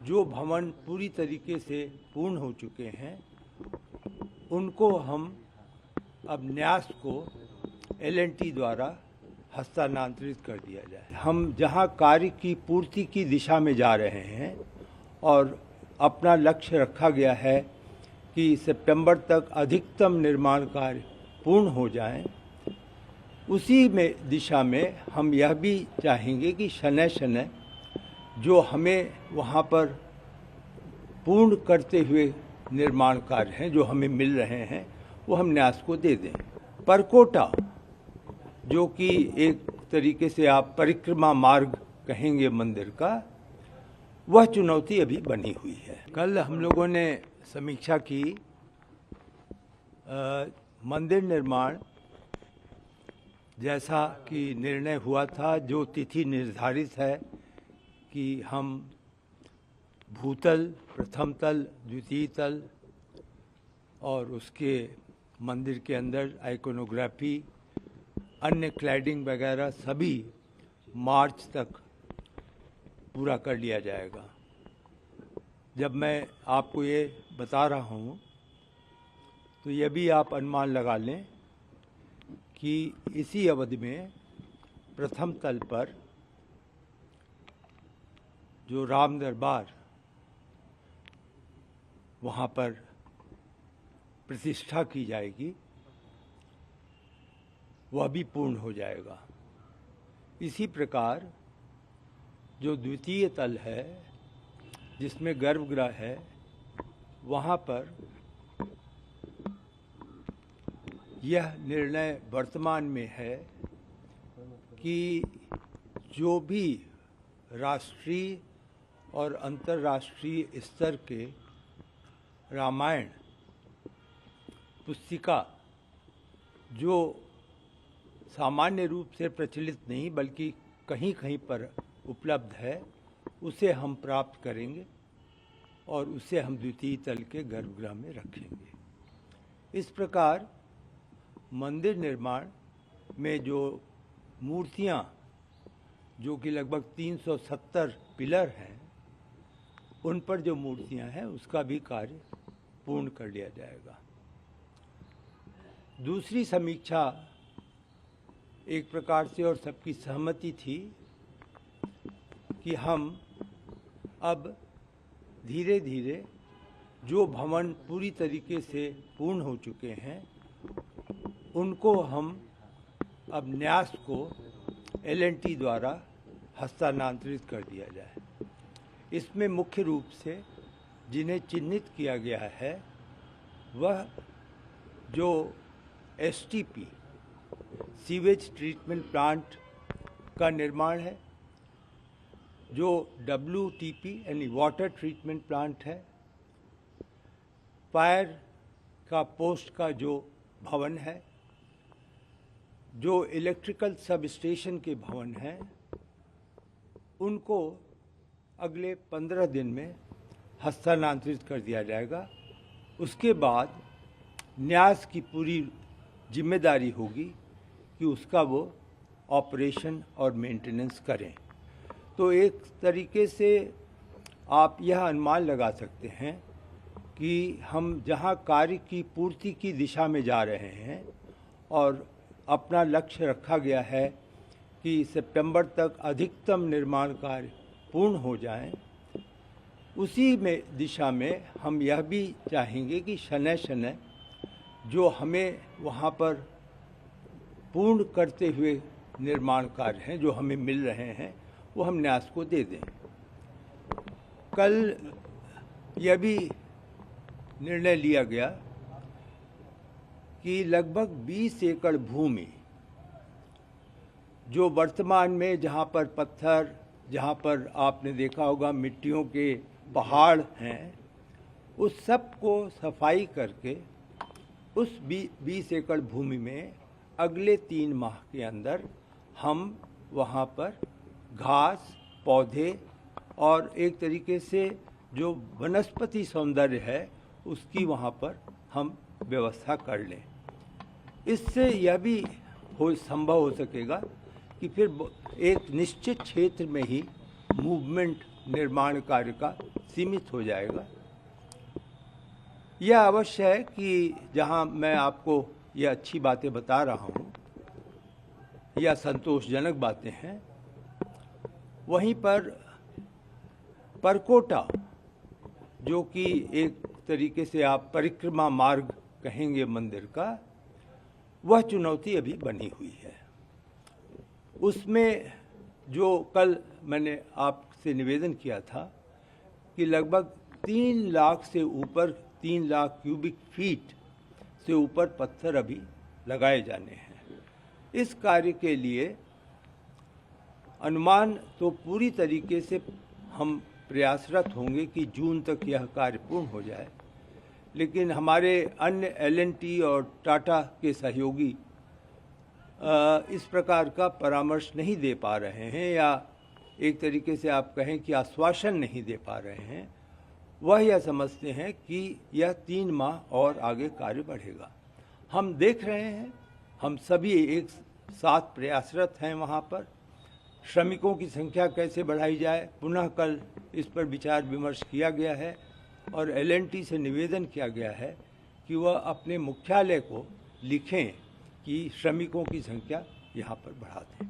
जो भवन पूरी तरीके से पूर्ण हो चुके हैं उनको हम अब न्यास को L&T द्वारा हस्तांतरित कर दिया जाए। हम जहां कार्य की पूर्ति की दिशा में जा रहे हैं और अपना लक्ष्य रखा गया है कि सितंबर तक अधिकतम निर्माण कार्य पूर्ण हो जाएं, उसी में दिशा में हम यह भी चाहेंगे कि शनय शनय जो हमें वहाँ पर पूर्ण करते हुए निर्माण कार्य हैं जो हमें मिल रहे हैं वो हम न्यास को दे दें। परकोटा जो कि एक तरीके से आप परिक्रमा मार्ग कहेंगे मंदिर का, वह चुनौती अभी बनी हुई है। कल हम लोगों ने समीक्षा की मंदिर निर्माण जैसा कि निर्णय हुआ था, जो तिथि निर्धारित है कि हम भूतल, प्रथम तल, द्वितीय तल और उसके मंदिर के अंदर आइकोनोग्राफी, अन्य क्लैडिंग वगैरह सभी मार्च तक पूरा कर लिया जाएगा। जब मैं आपको ये बता रहा हूँ तो यह भी आप अनुमान लगा लें कि इसी अवधि में प्रथम तल पर जो राम दरबार वहाँ पर प्रतिष्ठा की जाएगी वह भी पूर्ण हो जाएगा। इसी प्रकार जो द्वितीय तल है जिसमें गर्भगृह है, वहाँ पर यह निर्णय वर्तमान में है कि जो भी राष्ट्रीय और अंतर्राष्ट्रीय स्तर के रामायण पुस्तिका जो सामान्य रूप से प्रचलित नहीं बल्कि कहीं कहीं पर उपलब्ध है, उसे हम प्राप्त करेंगे और उसे हम द्वितीय तल के गर्भगृह में रखेंगे। इस प्रकार मंदिर निर्माण में जो मूर्तियाँ जो कि लगभग 370 पिलर हैं, उन पर जो मूर्तियाँ हैं उसका भी कार्य पूर्ण कर लिया जाएगा। दूसरी समीक्षा एक प्रकार से और सबकी सहमति थी कि हम अब धीरे धीरे जो भवन पूरी तरीके से पूर्ण हो चुके हैं उनको हम अब न्यास को L&T द्वारा हस्तांतरित कर दिया जाए। इसमें मुख्य रूप से जिन्हें चिन्हित किया गया है वह जो STP सीवेज ट्रीटमेंट प्लांट का निर्माण है, जो WTP यानी वाटर ट्रीटमेंट प्लांट है, फायर का पोस्ट का जो भवन है, जो इलेक्ट्रिकल सब स्टेशन के भवन हैं, उनको अगले 15 दिन में हस्तांतरित कर दिया जाएगा। उसके बाद न्यास की पूरी जिम्मेदारी होगी कि उसका वो ऑपरेशन और मेंटेनेंस करें। तो एक तरीके से आप यह अनुमान लगा सकते हैं कि हम जहां कार्य की पूर्ति की दिशा में जा रहे हैं और अपना लक्ष्य रखा गया है कि सितंबर तक अधिकतम निर्माण कार्य पूर्ण हो जाएं, उसी में दिशा में हम यह भी चाहेंगे कि शनय शनय जो हमें वहाँ पर पूर्ण करते हुए निर्माण कार्य हैं जो हमें मिल रहे हैं वो हम न्यास को दे दें। कल यह भी निर्णय लिया गया कि लगभग 20 एकड़ भूमि जो वर्तमान में जहाँ पर पत्थर, जहाँ पर आपने देखा होगा मिट्टियों के पहाड़ हैं, उस सब को सफाई करके उस 20 एकड़ भूमि में अगले 3 माह के अंदर हम वहाँ पर घास, पौधे और एक तरीके से जो वनस्पति सौंदर्य है उसकी वहाँ पर हम व्यवस्था कर लें। इससे यह भी संभव हो सकेगा कि फिर एक निश्चित क्षेत्र में ही मूवमेंट निर्माण कार्य का सीमित हो जाएगा। यह अवश्य है कि जहां मैं आपको ये अच्छी बातें बता रहा हूं या संतोषजनक बातें हैं, वहीं पर परकोटा, जो कि एक तरीके से आप परिक्रमा मार्ग कहेंगे मंदिर का, वह चुनौती अभी बनी हुई है। उसमें जो कल मैंने आपसे निवेदन किया था कि लगभग 3 लाख से ऊपर, 3 लाख क्यूबिक फीट से ऊपर पत्थर अभी लगाए जाने हैं। इस कार्य के लिए अनुमान तो पूरी तरीके से हम प्रयासरत होंगे कि जून तक यह कार्य पूर्ण हो जाए, लेकिन हमारे अन्य L&T और टाटा के सहयोगी इस प्रकार का परामर्श नहीं दे पा रहे हैं, या एक तरीके से आप कहें कि आश्वासन नहीं दे पा रहे हैं। वह यह समझते हैं कि यह 3 माह और आगे कार्य बढ़ेगा। हम देख रहे हैं, हम सभी एक साथ प्रयासरत हैं वहाँ पर। श्रमिकों की संख्या कैसे बढ़ाई जाए, पुनः कल इस पर विचार विमर्श किया गया है और L&T से निवेदन किया गया है कि वह अपने मुख्यालय को लिखें कि श्रमिकों की संख्या यहाँ पर बढ़ा दें।